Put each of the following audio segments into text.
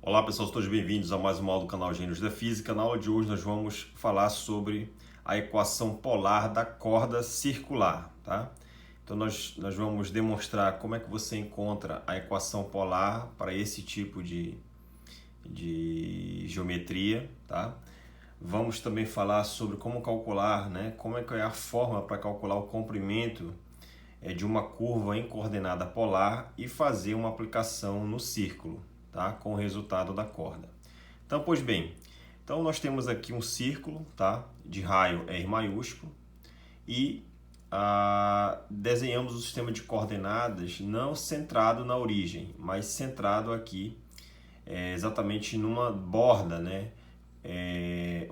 Olá pessoal, todos bem-vindos a mais uma aula do canal Gênios da Física. Na aula de hoje nós vamos falar sobre a equação polar da corda circular, tá? Então nós vamos demonstrar como é que você encontra a equação polar para esse tipo de geometria, tá? Vamos também falar sobre como calcular, como é que é a forma para calcular o comprimento de uma curva em coordenada polar e fazer uma aplicação no círculo, tá? Com o resultado da corda. Então, pois bem, então nós temos aqui um círculo, tá? De raio R maiúsculo e desenhamos o sistema de coordenadas não centrado na origem, mas centrado aqui exatamente numa borda,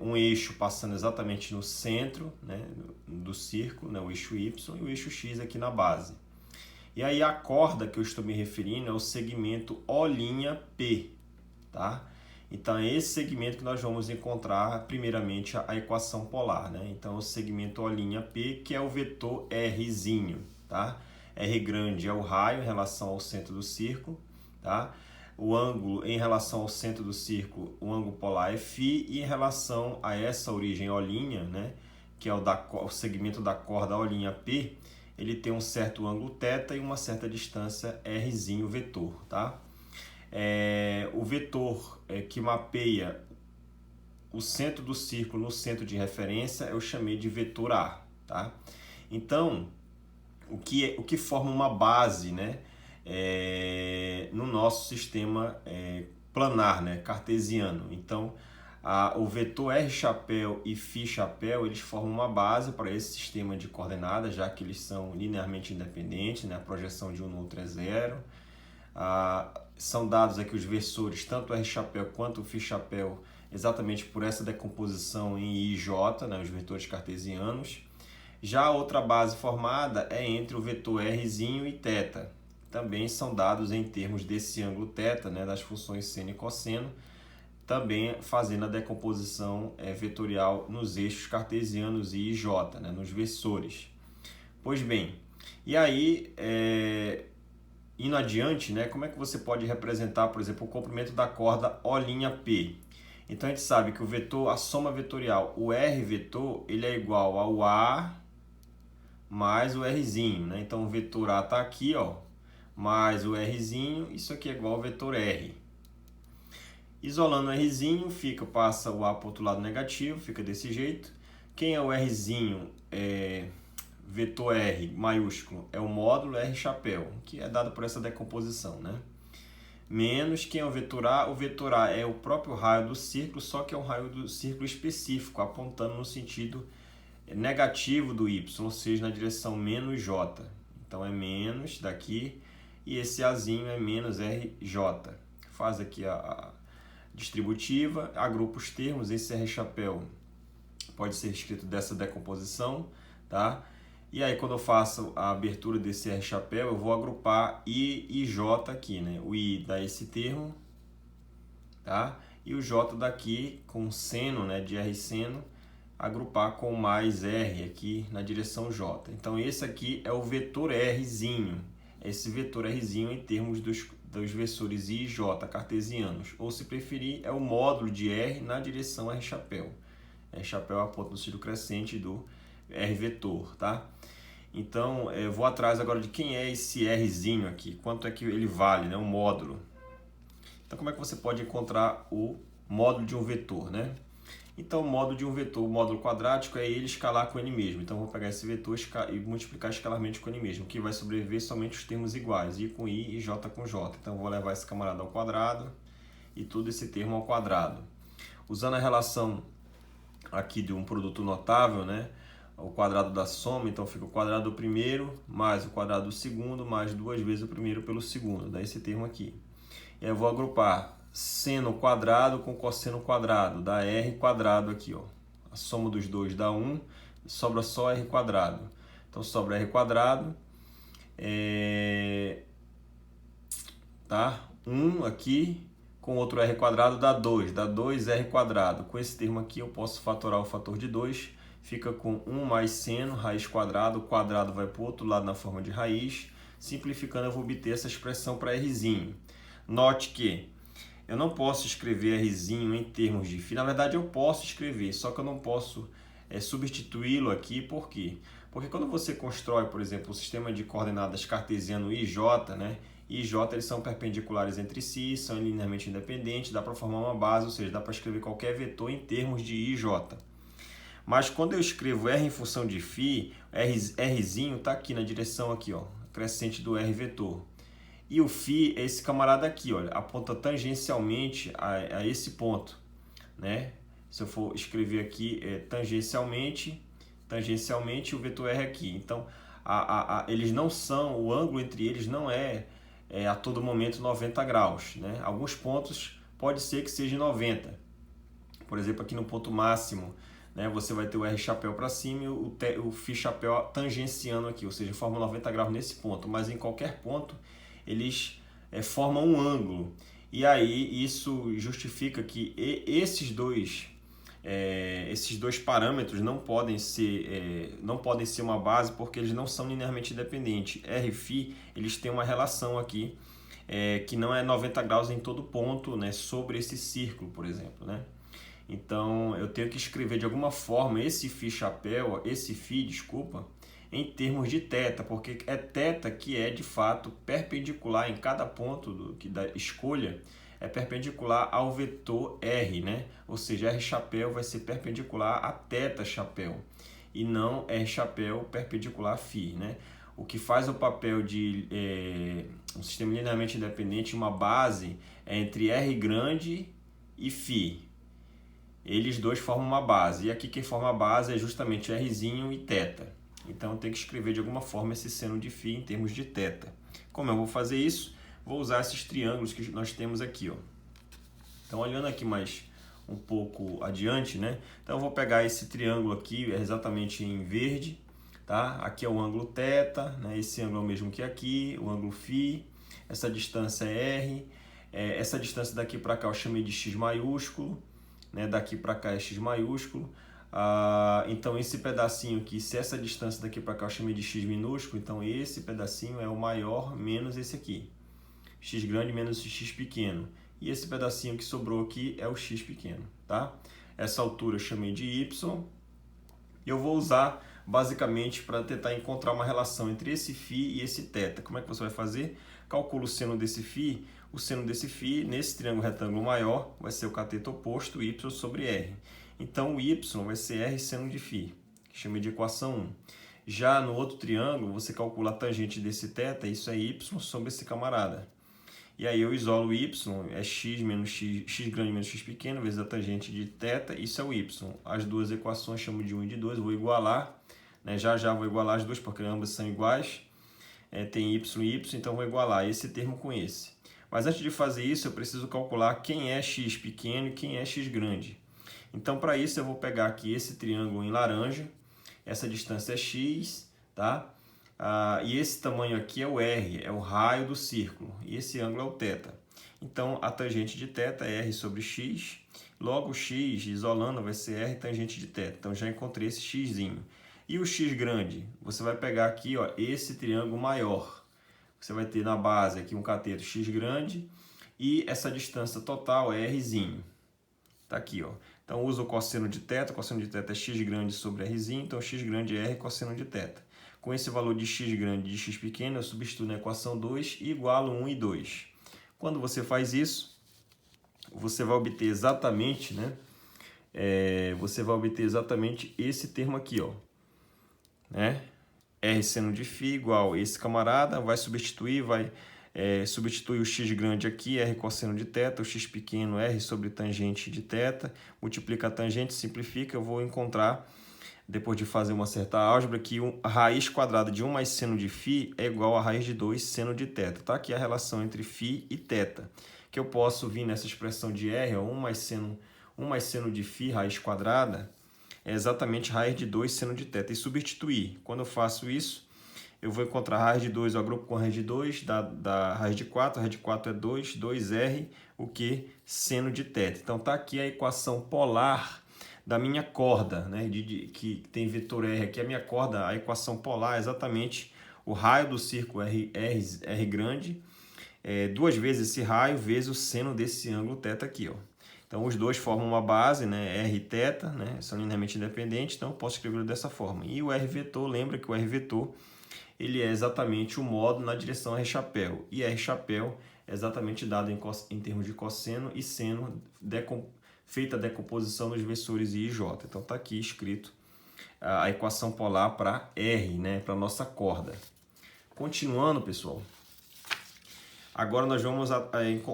um eixo passando exatamente no centro, do círculo, o eixo Y, e o eixo X aqui na base. E aí a corda que eu estou me referindo é o segmento O'P, tá? Então é esse segmento que nós vamos encontrar primeiramente a equação polar, Então o segmento O'P, que é o vetor Rzinho, tá? R grande é o raio em relação ao centro do círculo, tá? O ângulo em relação ao centro do círculo, o ângulo polar é φ, e em relação a essa origem O', que é o segmento da corda O'P, ele tem um certo ângulo θ e uma certa distância Rzinho vetor, tá? O vetor que mapeia o centro do círculo no centro de referência eu chamei de vetor A, tá? Então, o que forma uma base, no nosso sistema planar, cartesiano. Então, o vetor R chapéu e φ chapéu, eles formam uma base para esse sistema de coordenadas, já que eles são linearmente independentes, a projeção de um no outro é zero. São dados aqui os versores, tanto R chapéu quanto o φ chapéu, exatamente por essa decomposição em I e J, os vetores cartesianos. Já a outra base formada é entre o vetor Rzinho e θ. Também são dados em termos desse ângulo θ, das funções seno e cosseno, também fazendo a decomposição vetorial nos eixos cartesianos I e J, nos versores. Pois bem, e aí, indo adiante, como é que você pode representar, por exemplo, o comprimento da corda O'P? Então a gente sabe que o vetor, a soma vetorial, o R vetor, ele é igual ao A mais o Rzinho, Então o vetor A está aqui, mais o Rzinho, isso aqui é igual ao vetor R. Isolando o Rzinho, passa o A para o outro lado negativo, fica desse jeito. Quem é o Rzinho, vetor R maiúsculo, é o módulo R chapéu, que é dado por essa decomposição, Menos quem é o vetor A é o próprio raio do círculo, só que é um raio do círculo específico, apontando no sentido negativo do Y, ou seja, na direção menos J. Então é menos daqui, e esse Azinho é menos RJ. Faz aqui a distributiva, agrupa os termos, esse R chapéu pode ser escrito dessa decomposição, tá? E aí quando eu faço a abertura desse R chapéu, eu vou agrupar I e J aqui, O I dá esse termo, tá? E o J daqui com seno, de R seno, agrupar com mais R aqui na direção J. Então esse aqui é o vetor Rzinho. Esse vetor Rzinho em termos dos versores I e J cartesianos. Ou se preferir, é o módulo de R na direção R chapéu. R chapéu aponta no sentido crescente do R vetor, tá? Então eu vou atrás agora de quem é esse Rzinho aqui. Quanto é que ele vale, o módulo. Então como é que você pode encontrar o módulo de um vetor, Então, o módulo de um vetor, o módulo quadrático, é ele escalar com ele mesmo. Então, eu vou pegar esse vetor e multiplicar escalarmente com ele mesmo, que vai sobreviver somente os termos iguais, I com I e J com J. Então, eu vou levar esse camarada ao quadrado e todo esse termo ao quadrado. Usando a relação aqui de um produto notável, o quadrado da soma, então fica o quadrado do primeiro mais o quadrado do segundo mais 2 vezes o primeiro pelo segundo, dá esse termo aqui. E aí eu vou agrupar seno quadrado com cosseno quadrado, dá R quadrado aqui, A soma dos dois dá 1, sobra só R quadrado. Então sobra R quadrado, tá? 1 aqui com outro R quadrado dá 2 R quadrado. Com esse termo aqui eu posso fatorar o fator de 2, fica com 1 mais seno, raiz quadrada, o quadrado vai para o outro lado na forma de raiz. Simplificando eu vou obter essa expressão para Rzinho. Note que eu não posso escrever Rzinho em termos de φ. Na verdade, eu posso escrever, só que eu não posso substituí-lo aqui. Por quê? Porque quando você constrói, por exemplo, o sistema de coordenadas cartesiano I e J, né? I e J eles são perpendiculares entre si, são linearmente independentes, dá para formar uma base, ou seja, dá para escrever qualquer vetor em termos de I e J. Mas quando eu escrevo R em função de φ, Rzinho está aqui na direção aqui, ó, crescente do R vetor. E o φ é esse camarada aqui, olha, aponta tangencialmente a esse ponto, né? Se eu for escrever aqui tangencialmente o vetor R aqui. Então, eles não são, o ângulo entre eles não é a todo momento 90 graus, né? Alguns pontos pode ser que seja 90. Por exemplo, aqui no ponto máximo, né, você vai ter o R chapéu para cima e o φ chapéu tangenciando aqui, ou seja, forma 90 graus nesse ponto, mas em qualquer ponto eles formam um ângulo. E aí isso justifica que esses dois parâmetros não podem ser uma base, porque eles não são linearmente independentes. R e φ eles têm uma relação aqui que não é 90 graus em todo ponto, né, sobre esse círculo, por exemplo, né? Então eu tenho que escrever de alguma forma esse φ, em termos de θ, porque é θ que é de fato perpendicular em cada ponto da escolha, é perpendicular ao vetor R, né? Ou seja, R chapéu vai ser perpendicular a θ chapéu e não R chapéu perpendicular a φ, né? O que faz o papel de um sistema linearmente independente, uma base entre R grande e φ. Eles dois formam uma base. E aqui quem forma a base é justamente Rzinho e θ. Então eu tenho que escrever de alguma forma esse seno de φ em termos de θ. Como eu vou fazer isso? Vou usar esses triângulos que nós temos aqui, ó. Então olhando aqui mais um pouco adiante, né? Então eu vou pegar esse triângulo aqui, exatamente em verde, tá? Aqui é o ângulo θ, né? Esse ângulo é o mesmo que aqui, o ângulo φ. Essa distância é R. Essa distância daqui para cá eu chamei de x maiúsculo. Né, daqui para cá é x maiúsculo, então esse pedacinho aqui, se essa distância daqui para cá eu chamei de x minúsculo, então esse pedacinho é o maior menos esse aqui, x grande menos x pequeno, e esse pedacinho que sobrou aqui é o x pequeno, tá? Essa altura eu chamei de y, e eu vou usar basicamente para tentar encontrar uma relação entre esse φ e esse θ. Como é que você vai fazer? Calcula o seno desse φ. O seno desse φ, nesse triângulo retângulo maior, vai ser o cateto oposto, y sobre r. Então, o y vai ser r seno de φ, que chamei de equação 1. Já no outro triângulo, você calcula a tangente desse θ, isso é y sobre esse camarada. E aí eu isolo o y, é x menos x grande menos x pequeno, vezes a tangente de θ, isso é o y. As duas equações chamo de 1 e de 2, vou igualar, né? Já vou igualar as duas, porque ambas são iguais. Tem y e y, então vou igualar esse termo com esse. Mas antes de fazer isso, eu preciso calcular quem é x pequeno e quem é x grande. Então, para isso, eu vou pegar aqui esse triângulo em laranja. Essa distância é x, tá? E esse tamanho aqui é o R, é o raio do círculo. E esse ângulo é o θ. Então, a tangente de θ é R sobre x. Logo, x, isolando, vai ser R tangente de θ. Então, já encontrei esse xzinho. E o x grande? Você vai pegar aqui, ó, esse triângulo maior. Você vai ter na base aqui um cateto x grande e essa distância total é Rzinho. Tá aqui, ó. Então usa o cosseno de θ, o cosseno de θ é x grande sobre Rzinho, então x grande é R cosseno de θ. Com esse valor de x grande e de x pequeno, eu substituo na equação 2 e igualo 1 e 2. Quando você faz isso, você vai obter exatamente, né? Você vai obter exatamente esse termo aqui, ó. Né? R seno de φ igual esse camarada, vai substituir, substituir o x grande aqui, R cosseno de θ, o x pequeno, R sobre tangente de θ, multiplica a tangente, simplifica, eu vou encontrar, depois de fazer uma certa álgebra, que a raiz quadrada de 1 mais seno de φ é igual a raiz de 2 seno de θ. Tá aqui a relação entre φ e θ, que eu posso vir nessa expressão de R, ó, 1 mais seno de φ, raiz quadrada, é exatamente raiz de 2 seno de θ, e substituir. Quando eu faço isso, eu vou encontrar a raiz de 2, eu agrupo com a raiz de 2, da raiz de 4, a raiz de 4 é 2, 2r, o que? Seno de θ. Então, está aqui a equação polar da minha corda, né? Que tem vetor R aqui, a minha corda, a equação polar é exatamente o raio do círculo R grande, duas vezes esse raio vezes o seno desse ângulo θ aqui, ó. Então, os dois formam uma base, né, R e θ, né, são linearmente independentes, então eu posso escrever dessa forma. E o R vetor, lembra que o R vetor ele é exatamente o módulo na direção R chapéu. E R chapéu é exatamente dado em termos de cosseno e seno, feita a decomposição dos versores I e J. Então, está aqui escrito a equação polar para R, né, para a nossa corda. Continuando, pessoal. Agora nós vamos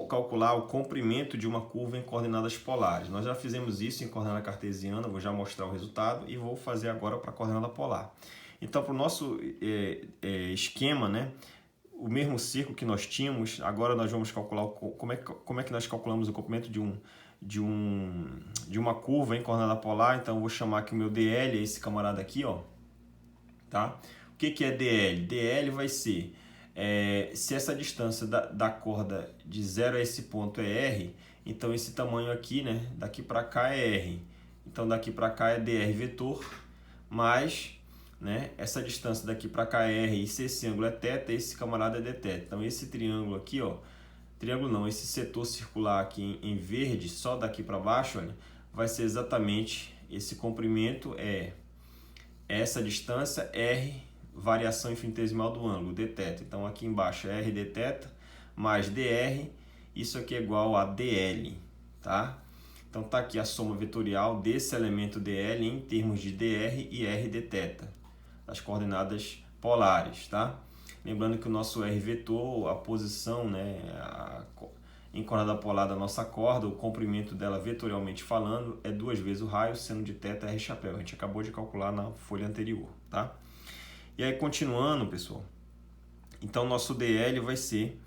calcular o comprimento de uma curva em coordenadas polares. Nós já fizemos isso em coordenada cartesiana, vou já mostrar o resultado e vou fazer agora para a coordenada polar. Então, para o nosso esquema, né, o mesmo círculo que nós tínhamos, agora nós vamos calcular como é que nós calculamos o comprimento de uma curva em coordenada polar. Então, eu vou chamar aqui o meu DL, esse camarada aqui, ó, tá? O que é DL? DL vai ser... se essa distância da corda de 0 a esse ponto é R, então esse tamanho aqui, né, daqui para cá é R. Então daqui para cá é dr vetor, mais, né, essa distância daqui para cá é R, e se esse ângulo é θ, esse camarada é dθ. Então esse triângulo aqui, ó, triângulo não, esse setor circular aqui em verde, só daqui para baixo, olha, vai ser exatamente esse comprimento, essa distância R, variação infinitesimal do ângulo, dθ. Então, aqui embaixo é r dθ mais dr, isso aqui é igual a dl, tá? Então, tá aqui a soma vetorial desse elemento dl em termos de dr e r dθ, as coordenadas polares, tá? Lembrando que o nosso r vetor, a posição, né, em coordenada polar da nossa corda, o comprimento dela vetorialmente falando, é duas vezes o raio, seno de θ é r chapéu. A gente acabou de calcular na folha anterior, tá? E aí, continuando, pessoal, então nosso DL vai ser,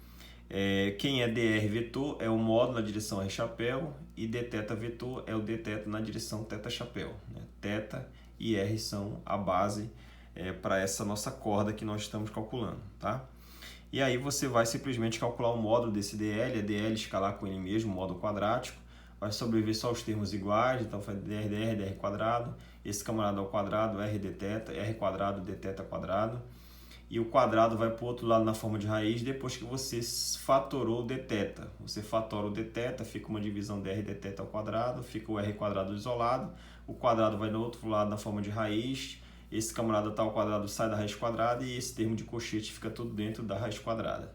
quem é dr vetor é o módulo na direção R chapéu e dθ vetor é o dθ na direção θ chapéu. Né? Θ e R são a base para essa nossa corda que nós estamos calculando, tá? E aí você vai simplesmente calcular o módulo desse DL, é DL escalar com ele mesmo, módulo quadrático, vai sobreviver só os termos iguais, então faz dr quadrado, esse camarada ao quadrado, r dθ, r quadrado, dθ quadrado, e o quadrado vai para o outro lado na forma de raiz depois que você fatorou o dθ. Você fatora o dθ, fica uma divisão de r dθ ao quadrado, fica o r quadrado isolado, o quadrado vai no outro lado na forma de raiz, esse camarada tal quadrado sai da raiz quadrada e esse termo de cochete fica tudo dentro da raiz quadrada.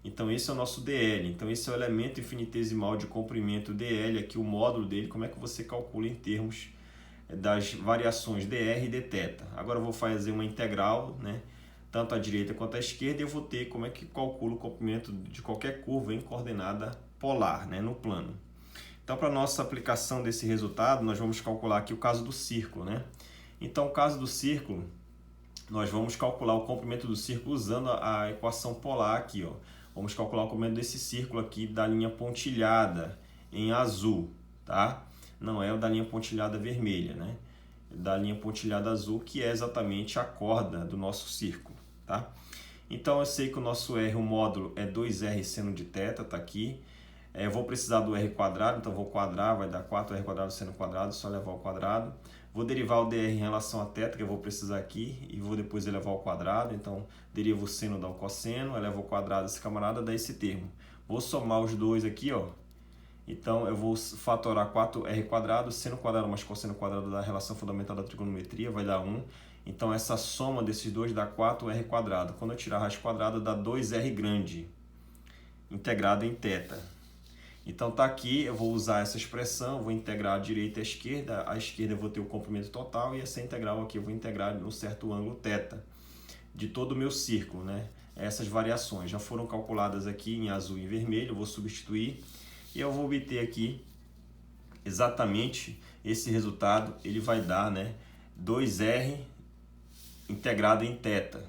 Então, esse é o nosso DL. Então, esse é o elemento infinitesimal de comprimento DL, aqui o módulo dele, como é que você calcula em termos das variações dr e dθ. Agora eu vou fazer uma integral, né, tanto à direita quanto à esquerda, e eu vou ter como é que calculo o comprimento de qualquer curva em coordenada polar, né, no plano. Então, para a nossa aplicação desse resultado, nós vamos calcular aqui o caso do círculo, né? Então, o caso do círculo, nós vamos calcular o comprimento do círculo usando a equação polar aqui, ó. Vamos calcular o comprimento desse círculo aqui da linha pontilhada em azul, tá? Não é o da linha pontilhada vermelha, né? Da linha pontilhada azul, que é exatamente a corda do nosso círculo, tá? Então, eu sei que o nosso R, o módulo, é 2R seno de θ, tá aqui. Eu vou precisar do R quadrado, então vou quadrar, vai dar 4R quadrado seno quadrado, só levar ao quadrado. Vou derivar o dr em relação a θ, que eu vou precisar aqui, e vou depois elevar ao quadrado. Então, derivo o seno, dá o cosseno, elevo ao quadrado esse camarada, dá esse termo. Vou somar os dois aqui, ó. Então, eu vou fatorar 4r quadrado, seno quadrado mais cosseno quadrado da relação fundamental da trigonometria, vai dar 1. Então, essa soma desses dois dá 4r quadrado. Quando eu tirar a raiz quadrada, dá 2r grande, integrado em θ. Então, tá aqui, eu vou usar essa expressão, vou integrar a direita e a esquerda eu vou ter o comprimento total, e essa integral aqui eu vou integrar num certo ângulo θ, de todo o meu círculo, né? Essas variações já foram calculadas aqui em azul e em vermelho, eu vou substituir, e eu vou obter aqui exatamente esse resultado, ele vai dar, né, 2R integrado em θ.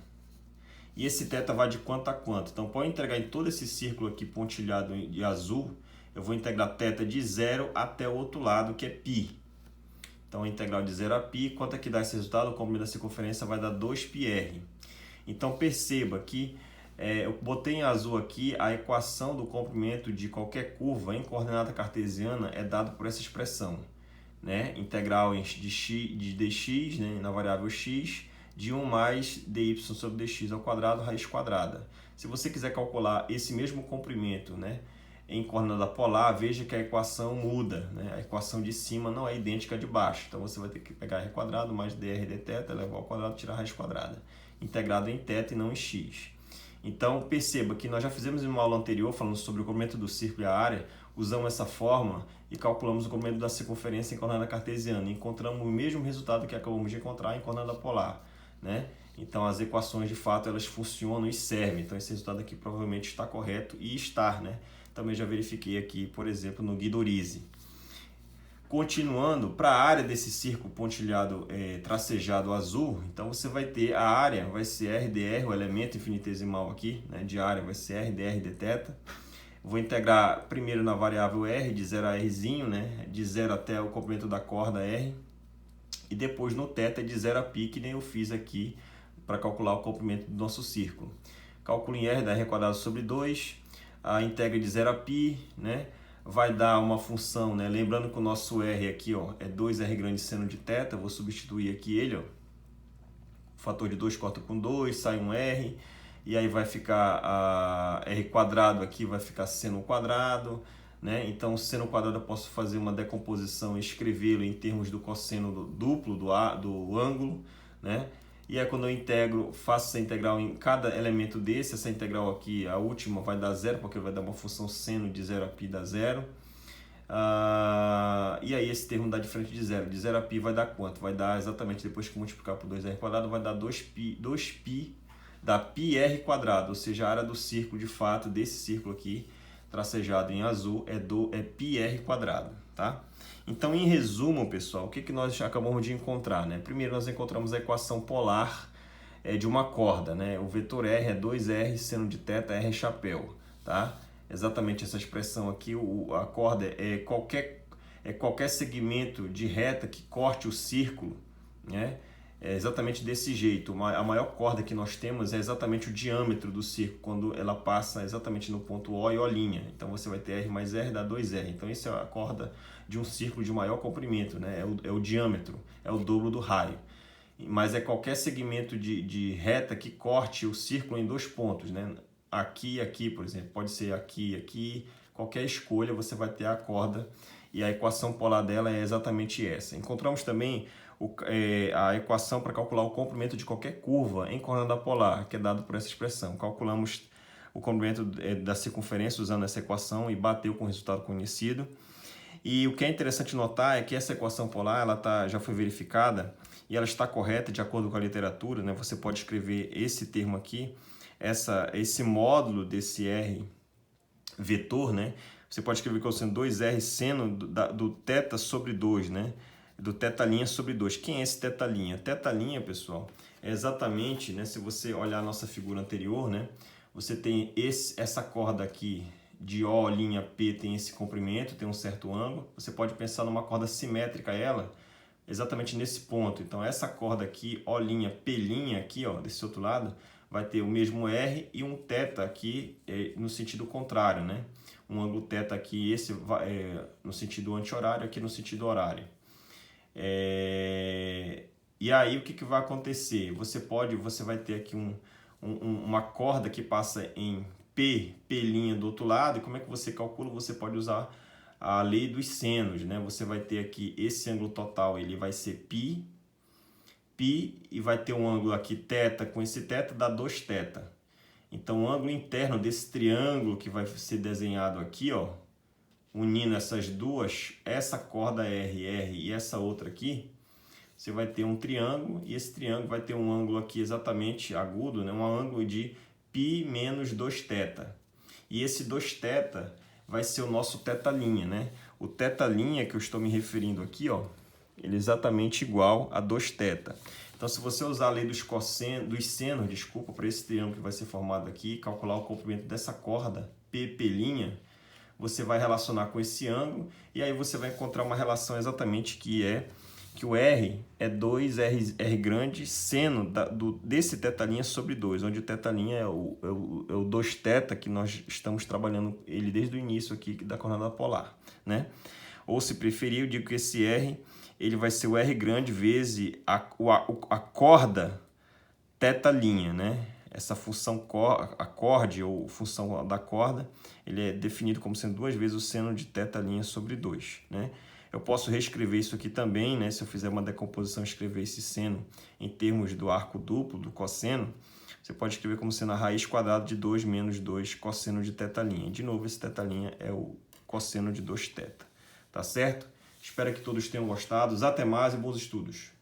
E esse θ vai de quanto a quanto? Então, para eu integrar em todo esse círculo aqui pontilhado de azul, eu vou integrar θ de 0 até o outro lado, que é π. Então, a integral de 0 a π, quanto é que dá esse resultado? O comprimento da circunferência vai dar 2πr. Então, perceba que eu botei em azul aqui a equação do comprimento de qualquer curva em coordenada cartesiana é dado por essa expressão, né? Integral de dx, né, na variável x, de 1 mais dy sobre dx ao quadrado, raiz quadrada. Se você quiser calcular esse mesmo comprimento, né, em coordenada polar, veja que a equação muda, né? A equação de cima não é idêntica à de baixo. Então você vai ter que pegar r quadrado mais dr dθ, levar ao quadrado e tirar a raiz quadrada. Integrado em θ e não em x. Então perceba que nós já fizemos em uma aula anterior, falando sobre o comprimento do círculo e a área, usamos essa forma e calculamos o comprimento da circunferência em coordenada cartesiana. E encontramos o mesmo resultado que acabamos de encontrar em coordenada polar, né? Então as equações de fato elas funcionam e servem. Então esse resultado aqui provavelmente está correto e está, né? Também já verifiquei aqui, por exemplo, no Guidorizi. Continuando, para a área desse círculo pontilhado tracejado azul, então você vai ter a área, vai ser r dr, o elemento infinitesimal aqui, né, de área vai ser r dr dθ. Vou integrar primeiro na variável r, de 0 a rzinho, né, de 0 até o comprimento da corda r, e depois no θ de 0 a π, que nem eu fiz aqui para calcular o comprimento do nosso círculo. Calculo em r, dá r quadrado sobre 2, a integra de 0 a π, né? Vai dar uma função, né? Lembrando que o nosso r aqui, ó, é 2r grande seno de θ, vou substituir aqui ele, ó. O fator de 2 corta com 2, sai um r, e aí vai ficar a r quadrado aqui, vai ficar seno quadrado, né? Então, o seno quadrado eu posso fazer uma decomposição e escrevê-lo em termos do cosseno duplo do ângulo, né? E aí quando eu integro, faço essa integral em cada elemento desse, essa integral aqui, a última, vai dar zero, porque vai dar uma função seno de 0 a π dá zero. E aí esse termo dá diferente de zero. De 0 a π vai dar quanto? Vai dar exatamente, depois que multiplicar por 2r², vai dar 2π da πr quadrado, ou seja, a área do círculo, de fato, desse círculo aqui, tracejado em azul, é πr quadrado, tá? Então, em resumo, pessoal, o que nós acabamos de encontrar, né? Primeiro, nós encontramos a equação polar de uma corda, né? O vetor R é 2R seno de θ R chapéu, tá? Exatamente essa expressão aqui, a corda é qualquer segmento de reta que corte o círculo, né? É exatamente desse jeito. A maior corda que nós temos é exatamente o diâmetro do círculo, quando ela passa exatamente no ponto O e O'. Então você vai ter R mais R dá 2R. Então essa é a corda de um círculo de maior comprimento, né? É o diâmetro, é o dobro do raio. Mas é qualquer segmento de reta que corte o círculo em 2 pontos, né? Aqui e aqui, por exemplo. Pode ser aqui e aqui. Qualquer escolha você vai ter a corda. E a equação polar dela é exatamente essa. Encontramos também a equação para calcular o comprimento de qualquer curva em coordenada polar, que é dado por essa expressão. Calculamos o comprimento da circunferência usando essa equação e bateu com o resultado conhecido. E o que é interessante notar é que essa equação polar ela já foi verificada e ela está correta de acordo com a literatura, né? Você pode escrever esse termo aqui, esse módulo desse R vetor, né? Você pode escrever como sendo 2R seno do θ sobre 2, né? Do θ' sobre 2. Quem é esse θ'? Θ', pessoal, é exatamente, né? Se você olhar a nossa figura anterior, né? Você tem essa corda aqui de O'P tem esse comprimento, tem um certo ângulo. Você pode pensar numa corda simétrica ela, exatamente nesse ponto. Então essa corda aqui, O'P' aqui, ó, desse outro lado, vai ter o mesmo R e um θ aqui no sentido contrário, né? Um ângulo θ aqui, esse no sentido anti-horário, aqui no sentido horário. E aí o que vai acontecer? Você vai ter aqui uma corda que passa em P' do outro lado, e como é que você calcula? Você pode usar a lei dos senos, né? Você vai ter aqui esse ângulo total, ele vai ser π, e vai ter um ângulo aqui θ com esse θ dá 2θ. Então o ângulo interno desse triângulo que vai ser desenhado aqui, ó, unindo essas duas, essa corda R e essa outra aqui, você vai ter um triângulo, e esse triângulo vai ter um ângulo aqui exatamente agudo, né? Um ângulo de π menos 2θ. E esse 2θ vai ser o nosso θ', né? O θ' que eu estou me referindo aqui, ó, ele é exatamente igual a 2θ. Então, se você usar a lei dos senos, desculpa, para esse triângulo que vai ser formado aqui, calcular o comprimento dessa corda, P', você vai relacionar com esse ângulo, e aí você vai encontrar uma relação exatamente que o R é 2R grande seno desse θ' sobre 2, onde o θ' é o 2θ que nós estamos trabalhando ele desde o início aqui da coordenada polar, né? Ou se preferir, eu digo que esse R ele vai ser o R grande vezes a corda θ', né? Essa função acorde ou função da corda, ele é definido como sendo 2 vezes o seno de θ' sobre 2, né? Eu posso reescrever isso aqui também, né? Se eu fizer uma decomposição, escrever esse seno em termos do arco duplo, do cosseno, você pode escrever como sendo a raiz quadrada de 2 menos 2 cosseno de θ'. De novo, esse θ' é o cosseno de 2θ. Tá certo? Espero que todos tenham gostado. Até mais e bons estudos!